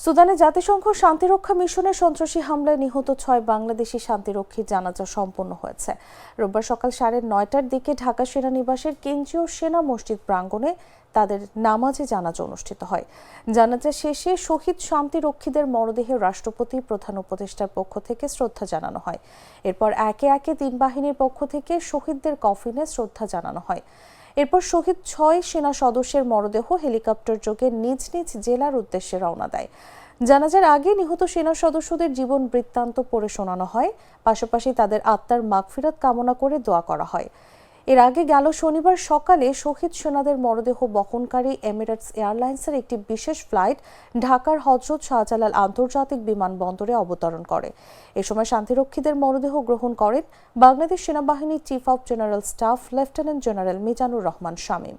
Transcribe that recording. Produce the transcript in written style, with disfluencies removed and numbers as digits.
সুদানে জাতিসংঘ শান্তিরক্ষা মিশনের সন্ত্রাসী হামলায় নিহত 6 বাংলাদেশি শান্তিরক্ষীর জানাজা সম্পন্ন হয়েছে। রোববার সকাল 9:30টার দিকে ঢাকা সেনানিবাসের কেন্দ্রীয় সেনা মসজিদ প্রাঙ্গণে তাদের নামাজে জানাজা অনুষ্ঠিত হয়। জানাজা শেষে শহীদ শান্তিরক্ষীদের মরদেহে রাষ্ট্রপতি, প্রধান উপদেষ্টার পক্ষ থেকে শ্রদ্ধা জানানো হয়। এরপর একে একে 3 বাহিনীর পক্ষ থেকে শহীদদের কফিনে শ্রদ্ধা জানানো হয়। এরপর শহীদ 6 সেনা সদস্যের মরদেহ হেলিকপ্টার যোগে নিজ নিজ জেলার উদ্দেশ্যে রওনা দেয়। জানাজার আগে নিহত সেনা সদস্যদের জীবন বৃত্তান্ত পড়ে শোনানো হয়, পাশাপাশি তাদের আত্মার মাগফিরাত কামনা করে দোয়া করা হয়। এর আগে গেল শনিবার সকালে শহীদ সেনাদের মরদেহ বহনকারী এমিরেটস এয়ারলাইন্সের একটি বিশেষ ফ্লাইট ঢাকার হযরত শাহজালাল আন্তর্জাতিক বিমানবন্দরে অবতরণ করে। এ সময় শান্তিরক্ষীদের মরদেহ গ্রহণ করেন বাংলাদেশ সেনাবাহিনীর chief of general staff lieutenant general Mizanur Rahman Shamim.